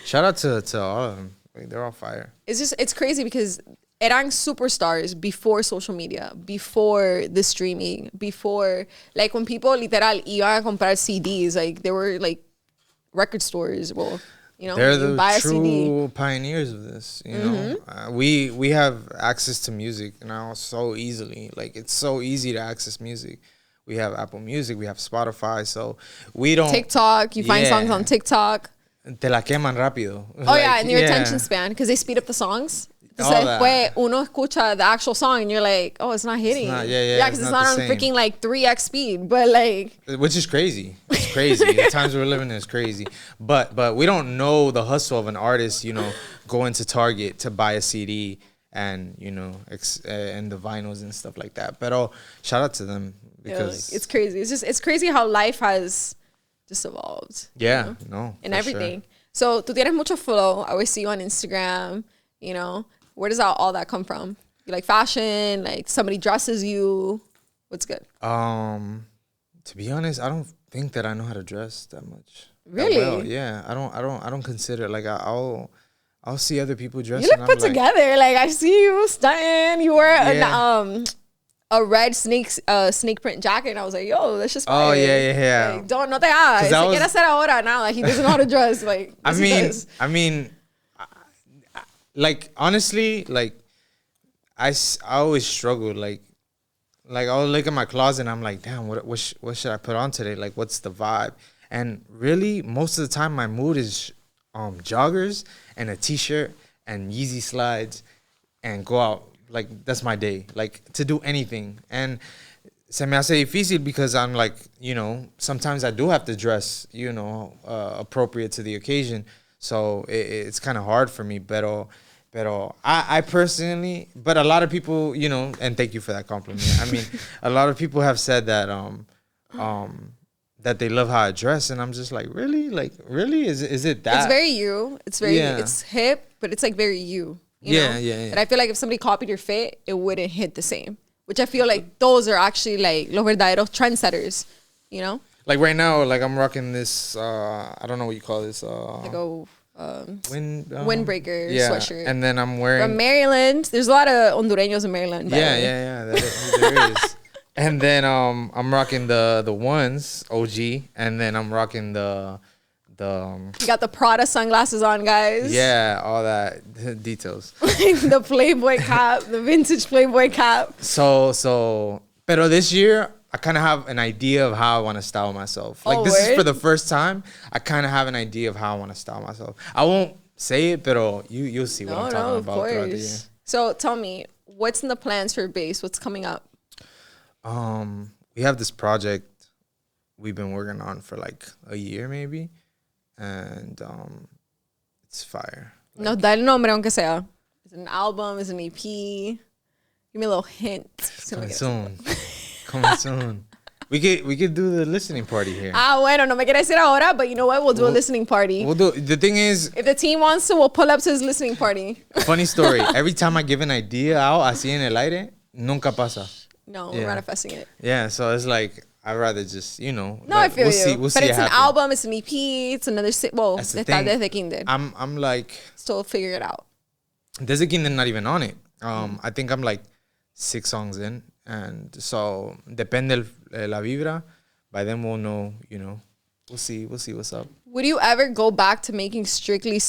shout out to all of them. Like, they're all fire. It's crazy because eran superstars before social media, before the streaming, before, like, when people literal iban a comprar CDs, like, they were, like, record stores. Well, you know, they're the buy true pioneers of this, you know? We have access to music now so easily. Like, it's so easy to access music. We have Apple Music, we have Spotify, so we don't... TikTok, you find songs on TikTok. Te la queman rápido. Oh, yeah, and your attention span, because they speed up the songs. So después uno escucha the actual song and you're like, oh, it's not hitting. It's not, because it's not on freaking like 3x speed, but like... Which is crazy. It's crazy. The times we're living in is crazy. But we don't know the hustle of an artist, you know, going to Target to buy a CD and, you know, and the vinyls and stuff like that. But shout out to them. Because it's crazy. It's crazy how life has just evolved. Yeah, you know? no. And everything. Sure. So, tú tienes mucho flow. I always see you on Instagram, you know. Where does all that come from? You like fashion? Like somebody dresses you? What's good? To be honest, I don't think that I know how to dress that much. Really? That well. Yeah, I don't consider like I'll see other people dressing. You look put together. Like I see you stunting. You wear a red snake print jacket, and I was like, yo, that's just fire. Oh yeah. Like, no te hagas. Se quiere hacer ahora now. Like he doesn't know how to dress. Like I mean, like honestly, like I always struggle. Like I'll look at my closet and I'm like, damn, what should I put on today? Like, what's the vibe? And really, most of the time, my mood is joggers and a t-shirt and Yeezy slides and go out. Like, that's my day, like, to do anything. And se me hace difícil because I'm like, you know, sometimes I do have to dress, you know, appropriate to the occasion. So it's kind of hard for me. Pero I personally, but a lot of people, you know, and thank you for that compliment. I mean, a lot of people have said that that they love how I dress, and I'm just like, really? Like, really? Is it that? It's very you. It's very, it's hip, but it's like very you. You know? And I feel like if somebody copied your fit, it wouldn't hit the same. Which I feel like those are actually like los verdaderos trendsetters, you know? Like right now, like I'm rocking this, I don't know what you call this. Like a windbreaker sweatshirt. And then I'm wearing... From Maryland. There's a lot of Hondureños in Maryland. Yeah. There is. And then I'm rocking the ones, OG. And then I'm rocking the you got the Prada sunglasses on, guys. Yeah, all that details. The Playboy cap, the vintage Playboy cap. Pero this year I kind of have an idea of how I want to style myself. Like, this is for the first time. I kind of have an idea of how I want to style myself. I won't say it, pero you'll see what I'm talking about throughout the year. So tell me, what's in the plans for Base? What's coming up? We have this project we've been working on for like a year maybe. And it's fire. Like, no, dale nombre aunque sea. Is it an album? Is it an EP? Give me a little hint. Coming soon. Coming soon. We could do the listening party here. Bueno, no me quiere decir ahora, but you know what? We'll do a listening party. We'll do. The thing is, if the team wants to, we'll pull up to his listening party. Funny story. Every time I give an idea out, así en el aire, nunca pasa. No, we're manifesting it. Yeah, so it's like, I'd rather just, you know. No, I feel you. We'll but see it's an album, it's an EP, it's another... Well, that's the está thing. Desde Kinder. I'm like... Still figure it out. Desde Kinder not even on it. I think I'm like 6 songs in. And so, depende la vibra. By then we'll know, you know. We'll see what's up. Would you ever go back to making strictly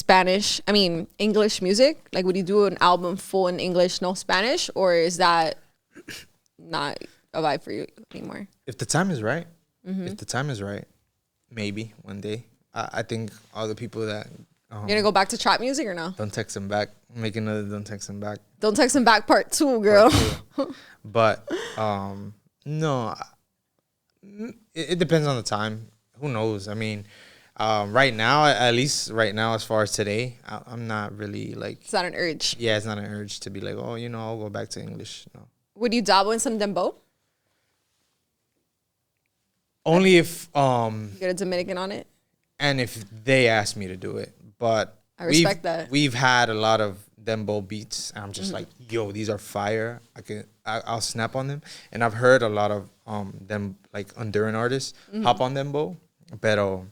English music? Like, would you do an album full in English, no Spanish? Or is that not a vibe for you anymore? If the time is right, if the time is right, maybe one day. I think all the people that... You're going to go back to trap music or no? Don't text them back. Make another Don't Text Them Back. Don't Text Them Back part 2, girl. Part 2. But, no. It depends on the time. Who knows? I mean, right now, at least right now, as far as today, I'm not really like... It's not an urge. Yeah, it's not an urge to be like, oh, you know, I'll go back to English. No. Would you dabble in some dembow? Only if... You get a Dominican on it? And if they ask me to do it. But I respect that. We've had a lot of dembow beats, and I'm just like, yo, these are fire. I'll snap on them. And I've heard a lot of them, like Honduran artists, hop on dembow. Pero,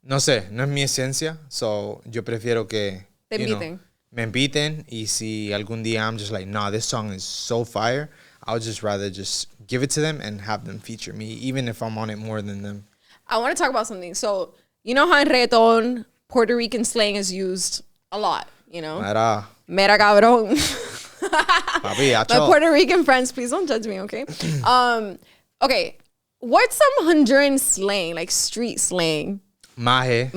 no sé, no es mi esencia. So, yo prefiero que, me inviten. Y si algún día I'm just like, nah, this song is so fire, I'll just rather just give it to them and have them feature me, even if I'm on it more than them. I want to talk about something. So, you know how in reggaeton, Puerto Rican slang is used a lot, you know? Mera cabrón. Papi, my Puerto Rican friends, please don't judge me, okay? Okay, what's some Honduran slang, like street slang? Maje.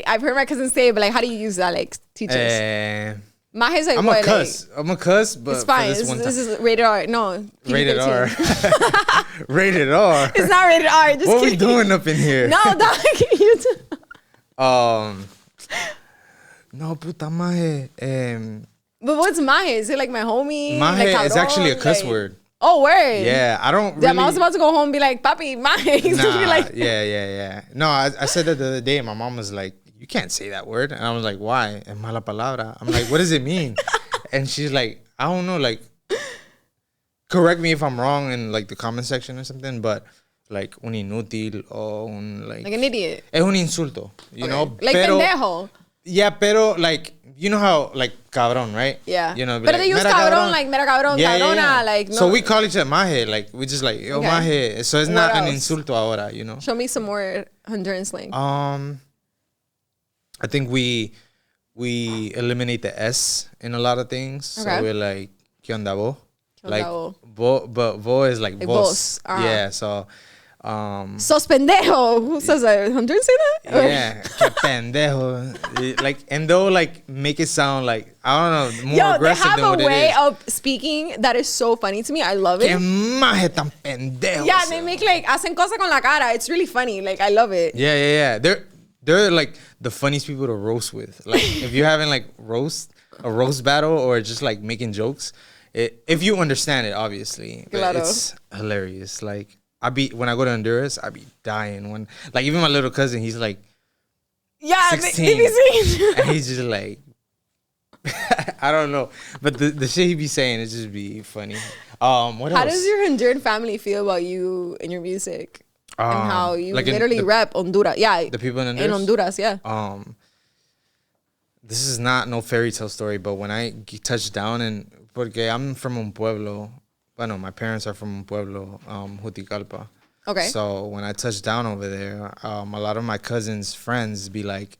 I've heard my cousin say it, but like, how do you use that? Like, teach us. Maje is like, I'm a cuss. I'm a cuss, but it's fine. This is rated R. No, PG-13. Rated R. Rated R. It's not rated R. Just what kidding. We doing up in here? No, dog. No, puta maje. But what's maje? Is it like my homie? Maje like, is actually a cuss word. Oh, word. Yeah, I don't really... Damn, I was about to go home and be like, papi, maje. Nah, like... yeah. No, I said that the other day, and my mom was like, you can't say that word. And I was like, why? Es mala palabra. I'm like, what does it mean? And she's like, I don't know, like, correct me if I'm wrong in like the comment section or something, but like un inútil or un like an idiot. Es un insulto, you know? Like pero, pendejo. Yeah, pero like, you know how like cabrón, right? Yeah. You know, but like, they use cabrón, like mera cabrón, cabrona, yeah. Like no. So we call each other maje, like we just like, yo maje. So it's not an insulto ahora, you know? Show me some more Honduran slang. I think we eliminate the S in a lot of things. Okay. So we're like, ¿qué onda vos? Like, but vo is like vos. Uh-huh. Yeah, so Sos pendejo. Who says that? Honduran say that? Yeah, que pendejo. Like, and they'll like make it sound like, I don't know, more aggressive than what it is. They have a way of speaking that is so funny to me. I love it. Que maje tan pendejo. Yeah, they make like hacen cosas con la cara. It's really funny. Like, I love it. Yeah. They're like the funniest people to roast with. Like, if you're having like a roast battle or just like making jokes, if you understand it, obviously, Claro. it's hilarious. Like, when I go to Honduras, I be dying when, like, even my little cousin, he's like, yeah, 16, and he's just like, I don't know, but the shit he be saying, it just be funny. What else? How does your Honduran family feel about you and your music? And how you like literally rep Honduras? Yeah, the people in Honduras. In Honduras, yeah. This is not no fairy tale story, but when I touched down porque I'm from un pueblo. Bueno, my parents are from un pueblo, Juticalpa. Okay. So when I touched down over there, a lot of my cousins' friends be like,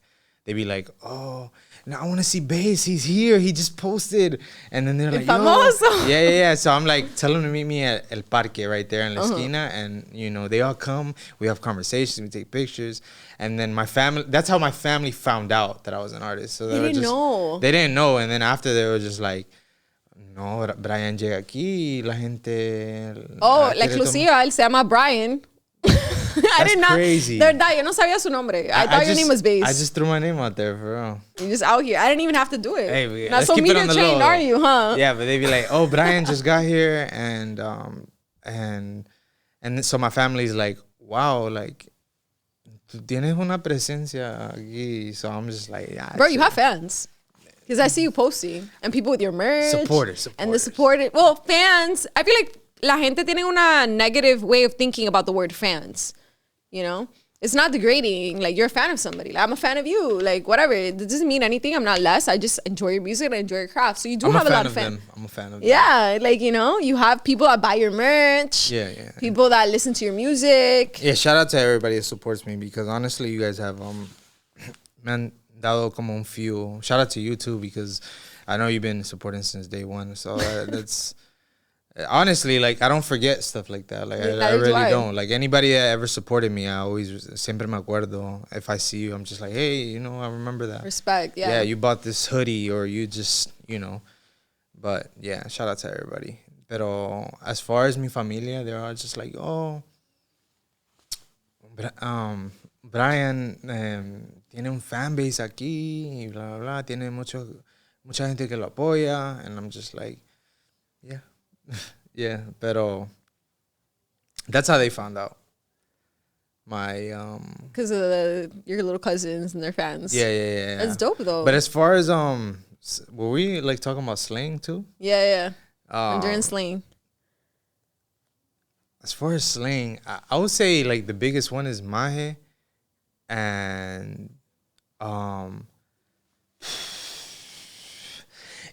oh, now I want to see Base. He's here. He just posted. And then they're like, famoso. Yeah. So I'm like, tell them to meet me at El Parque right there in La Esquina. And, you know, they all come. We have conversations. We take pictures. And then my family, that's how my family found out that I was an artist. So they didn't know. They didn't know. And then after they were just like, no, Brian llega aquí, la gente... Oh, la exclusiva, él se llama Brian. I did not. Crazy. De verdad, yo no sabía su nombre. I thought your name was Base. I just threw my name out there, for real. You're just out here. I didn't even have to do it. Hey, not so media trained, are you, huh? Yeah, but they be like, oh, Brian just got here, and so my family's like, wow, like, tú tienes una presencia aquí. So I'm just like, yeah. Bro, you have fans. Because I see you posting and people with your merch. Supporters. And the supporters. Well, fans. I feel like la gente tiene una negative way of thinking about the word fans. You know? It's not degrading. Like, you're a fan of somebody. Like, I'm a fan of you. Like, whatever. It doesn't mean anything. I'm not less. I just enjoy your music and I enjoy your craft. So you do have a lot of fans. I'm a fan of them. Yeah. Like, you know, you have people that buy your merch. Yeah. People that listen to your music. Yeah, shout out to everybody that supports me because honestly, you guys have, man, dado como un fuel. Shout out to you too because I know you've been supporting since day one. So that's honestly, like, I don't forget stuff like that. Like, I really don't. Like, anybody that ever supported me, I always siempre me acuerdo. If I see you, I'm just like, hey, you know, I remember that. Respect, yeah. Yeah, you bought this hoodie or you just, you know. But yeah, shout out to everybody. Pero as far as mi familia, they're all just like, oh, Brian tiene un fan base aquí y bla, bla, bla. Tiene mucha gente que lo apoya. And I'm just like, yeah. Yeah, pero that's how they found out. My because of your little cousins and their fans. Yeah. That's dope though. But as far as were we like talking about slang too? Yeah. Honduran slang. As far as slang, I would say like the biggest one is maje, and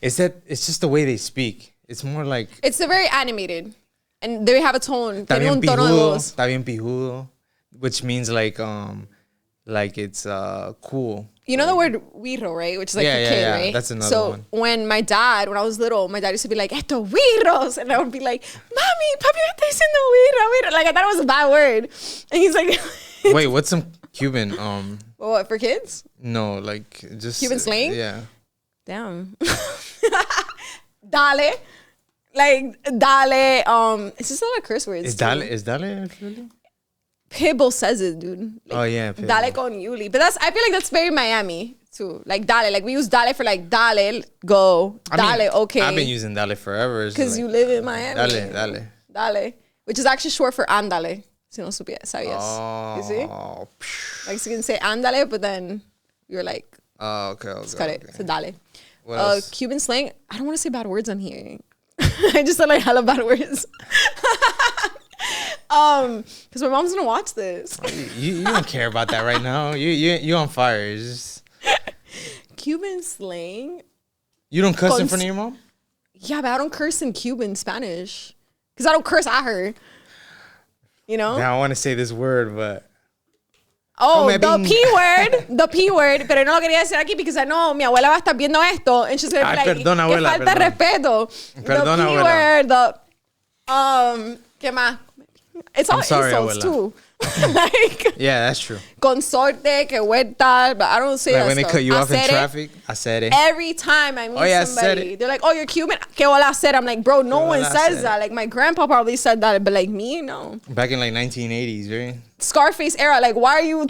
it's just the way they speak. It's more like it's a very animated, and they have a tone. Está bien pijudo, está bien pijudo, which means like it's cool. You know the word wirro, right? Which is like a kid, right? That's another one. So when I was little, my dad used to be like, "Esto wirros," and I would be like, "Mami, papi, me está diciendo wirro." Like, I thought it was a bad word, and he's like, "Wait, what's some Cuban what, for kids? No, like just Cuban slang. Yeah. Damn. Dale. Like, dale. It's just a lot of curse words. Is dale actually? Pitbull says it, dude. Like, oh yeah, Pitbull. Dale con Yuli. But I feel like that's very Miami too. Like dale. Like we use dale for like dale, go. Dale, okay. I've been using dale forever. Because like, you live in Miami. Dale. Which is actually short for andale. Si no sabías. Oh. You see? Like so you can say andale, but then you're like, oh, okay. Just cut it. So dale. What else? Cuban slang. I don't want to say bad words on here. I just said like hella bad words. Because my mom's gonna watch this. You don't care about that right now. You on fire. It's just Cuban slang. You don't cuss in front of your mom? Yeah, but I don't curse in Cuban Spanish. Because I don't curse at her. You know? Now I want to say this word, but oh, the P word, pero no lo quería decir aquí because I know mi abuela va a estar viendo esto and she's gonna be like, perdón, abuela, que falta de respeto. Perdón, the P abuela. word, ¿qué más? It's all sorry, insults abuela. too. Like, Yeah, that's true. consorte, que huerta, but I don't say Like that when they stuff. cut you off in Acere. traffic, I said it. Every time I meet yeah, somebody, they're like, "Oh, you're Cuban." Que hola said. I'm like, bro, no Que one hola says said. that. Like my grandpa probably said that, but like me, no. Back in like 1980s, right? Scarface era. Like, why are you?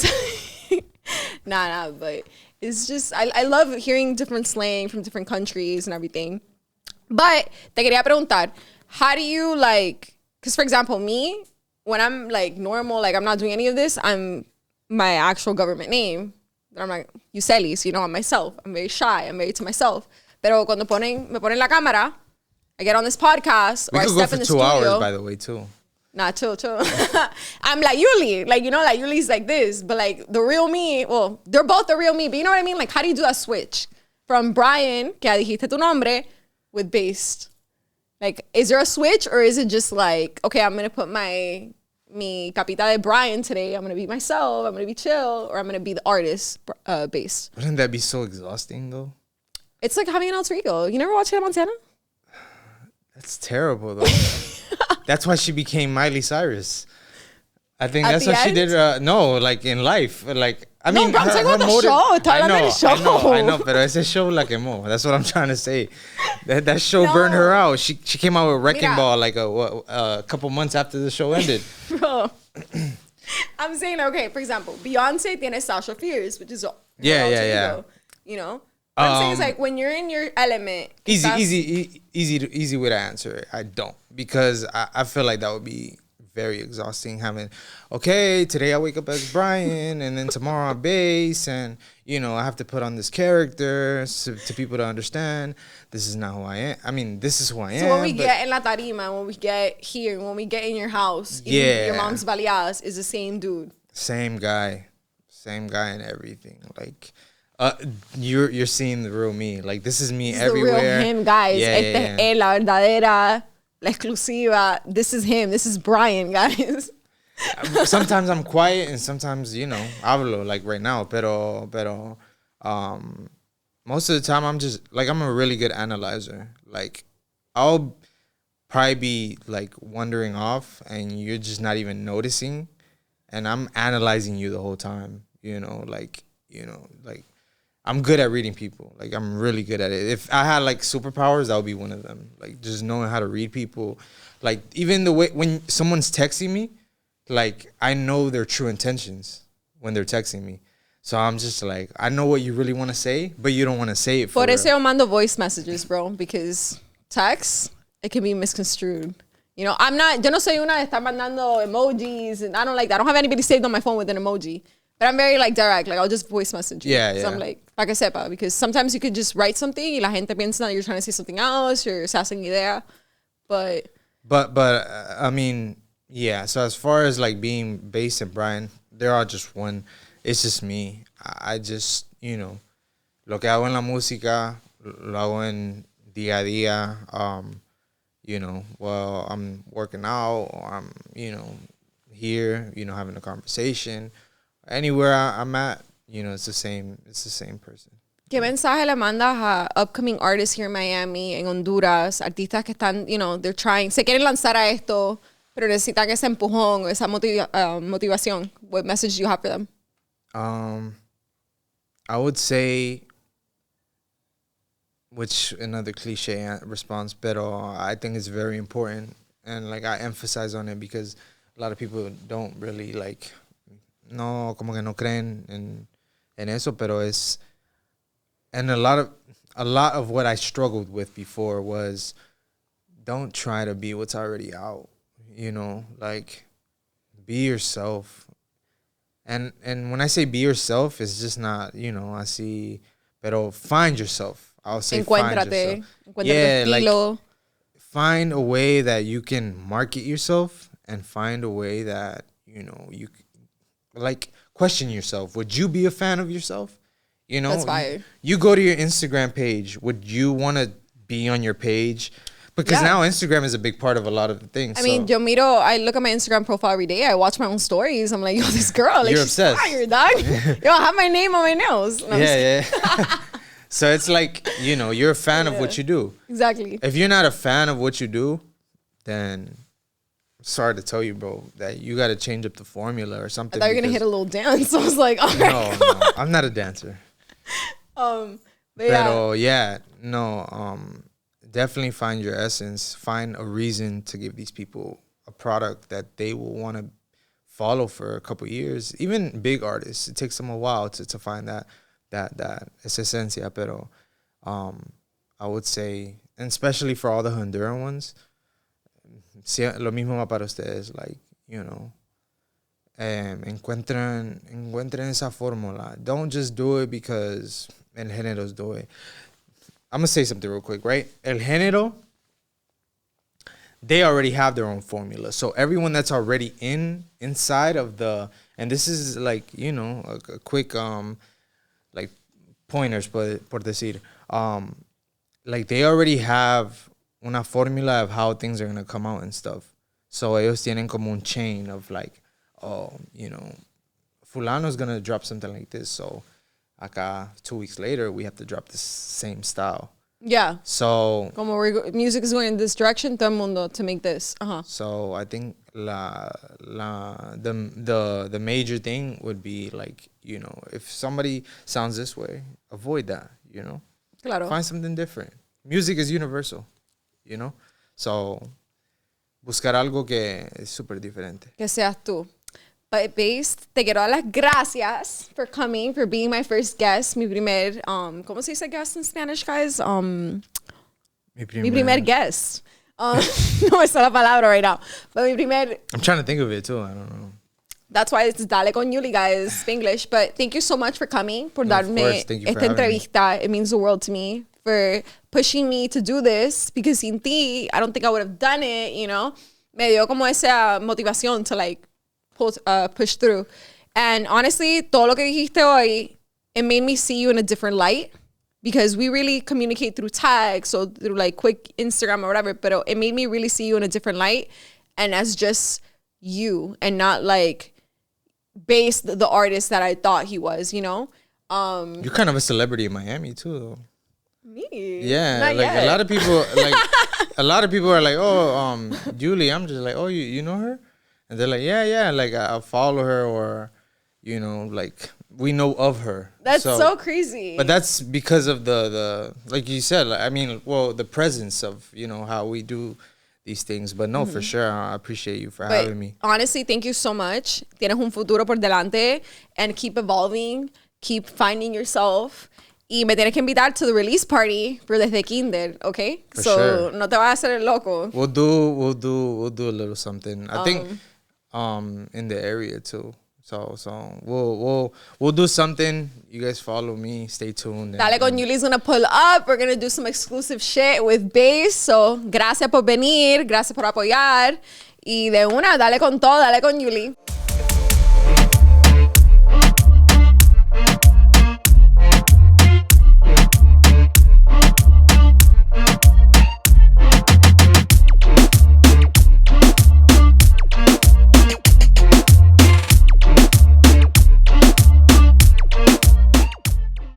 Nah. But it's just I love hearing different slang from different countries and everything. But te quería preguntar, how do you like? Because for example, me, when I'm like normal, like I'm not doing any of this, I'm my actual government name. I'm like Yuselis, you know, I'm myself. I'm very shy. I'm very to myself. Pero cuando me ponen la cámara, I get on this podcast We or I could go step for in the 2 studio. hours, by the way, too. Nah, chill. I'm like Yuli. Like, you know, like Yuli's like this. But like the real me, well, they're both the real me. But you know what I mean? Like, how do you do that switch? From Brian, que ya dijiste tu nombre, with Based. Like, is there a switch or is it just like, okay, I'm going to put mi capita de Brian today. I'm going to be myself. I'm going to be chill. Or I'm going to be the artist, Based. Wouldn't that be so exhausting, though? It's like having an alter ego. You never watched Hannah Montana? That's terrible, though. That's why she became Miley Cyrus. I think At that's the what she end? did. No, like in life. Like, I No, mean, bro, I'm talking about the motive- show. Estoy hablando del show. I know, pero ese show la quemó. That's what I'm trying to say. That show No. burned her out. She came out with Wrecking Mira. Ball like a couple months after the show ended. Bro, I'm saying, okay, for example, Beyonce tiene Sasha Fierce, which is Yeah, alter yeah. ego, you know? What I'm saying is like when you're in your element. Easy way to answer it. I don't, because I feel like that would be very exhausting having, okay, today I wake up as Brian and then tomorrow I'm Bass, and you know, I have to put on this character to people to understand this is not who I am. I mean, this is who I am. So when we get in La Tarima, when we get here, when we get in your house, even Yeah. your mom's baleadas is the same dude. Same guy and everything. Like, you're seeing the real me. Like, this is me This everywhere. is the real him, guys. Yeah, Esta es él, la verdadera, la exclusiva. This is him. This is Brian, guys. Sometimes I'm quiet and sometimes, you know, hablo like right now. Pero most of the time I'm a really good analyzer. Like, I'll probably be like wandering off and you're just not even noticing, and I'm analyzing you the whole time. Like I'm good at reading people. Like, I'm really good at it. If I had like superpowers, that would be one of them. Like, just knowing how to read people. Like, even the way when someone's texting me, like, I know their true intentions when they're texting me. So I'm just like, I know what you really want to say, but you don't want to say it for Por eso real. yo mando voice messages, bro, because text, it can be misconstrued. You know, yo no soy una de estar mandando emojis, and I don't like that. I don't have anybody saved on my phone with an emoji. But I'm very like direct, like I'll just voice message you. Yeah, So yeah. I'm like, para que sepa, because sometimes you could just write something y la gente piensa that you're trying to say something else, you're se hacen idea. But I mean, yeah. So as far as like being Bass and Brian, they're all just one. It's just me. I just, lo que hago en la música, lo hago en día a día. While I'm working out, or I'm, here, having a conversation. Anywhere I'm at, it's the same person. ¿qué mensaje le mandas a upcoming artists here in Miami, en Honduras, artistas que están, they're trying, se quieren lanzar a esto, pero necesitan ese empujón, esa motivación? What message do you have for them? I would say, which another cliche response, pero I think it's very important, and like I emphasize on it because a lot of people don't really like, no, como que no creen en eso, pero es, and a lot of what I struggled with before was, don't try to be what's already out, like, be yourself. And when I say be yourself, it's just not, así, pero find yourself. I'll say find yourself. Encuéntrate estilo. Like, find a way that you can market yourself, and find a way that, you like, question yourself. Would you be a fan of yourself? That's fire. You go to your Instagram page. Would you want to be on your page? Because Yeah. now Instagram is a big part of a lot of the things. I mean, I look at my Instagram profile every day. I watch my own stories. I'm like, yo, this girl, like, You're she's obsessed. fire, dog. Yo, I have my name on my nails. And I'm just- yeah. So it's like, you're a fan of what you do. Exactly. If you're not a fan of what you do, then sorry to tell you, bro, that you got to change up the formula or something. I thought you were gonna hit a little dance. I was like, all right. No, I'm not a dancer. But definitely find your essence. Find a reason to give these people a product that they will want to follow for a couple years. Even big artists, it takes them a while to find that esa esencia. Pero I would say, and especially for all the Honduran ones, lo mismo va para ustedes. Like, you know, encuentren esa fórmula. Don't just do it because el géneros do it. I'm gonna say something real quick, right? El género, they already have their own formula. So everyone that's already inside of the, and this is like, you know, a quick like pointers por decir, like they already have una formula of how things are gonna come out and stuff. So ellos tienen como un chain of like, oh, you know, fulano's gonna drop something like this, so acá 2 weeks later we have to drop the same style. Yeah. So como music is going in this direction, todo el mundo to make this. So I think the major thing would be like, you know, if somebody sounds this way, avoid that, you know. Claro. Find something different. Music is universal, you know. So buscar algo que es súper diferente. Que seas tú. But Based, te quiero dar las gracias for coming, for being my first guest. Mi primer, ¿cómo se dice guest in Spanish, guys? Mi primer guest. No me sale la palabra right now. But mi primer... I'm trying to think of it too. I don't know. That's why it's Dale Con Yuli, guys, English. But thank you so much for coming, por darme esta entrevista. It means the world to me, for pushing me to do this. Because sin ti, I don't think I would have done it, you know? Me dio como esa motivación to like push through. And honestly, todo lo que dijiste hoy, it made me see you in a different light. Because we really communicate through tags, so through like quick Instagram or whatever. But it made me really see you in a different light. And as just you, and not like Based, the artist that I thought he was, you know? You're kind of a celebrity in Miami too, though. Me? Yeah, not like yet. a lot of people, are like, oh, Yuli. I'm just like, oh, you know her? And they're like, yeah, like I'll follow her, or, you know, like we know of her. That's so crazy. But that's because of the like you said, like, I mean, well, the presence of, you know, how we do these things. But no, for sure, I appreciate you for having me. Honestly, thank you so much. Tienes un futuro por delante, and keep evolving, keep finding yourself. Y me tienes que invitar to the release party for DESDE Kinder, okay? For so sure. No te vas a hacer el loco. We'll do a little something. I think in the area too. So we'll do something. You guys follow me. Stay tuned. Dale Con Yuli's gonna pull up. We're gonna do some exclusive shit with Base. So gracias por venir. Gracias por apoyar. Y de una, dale con todo. Dale con Yuli.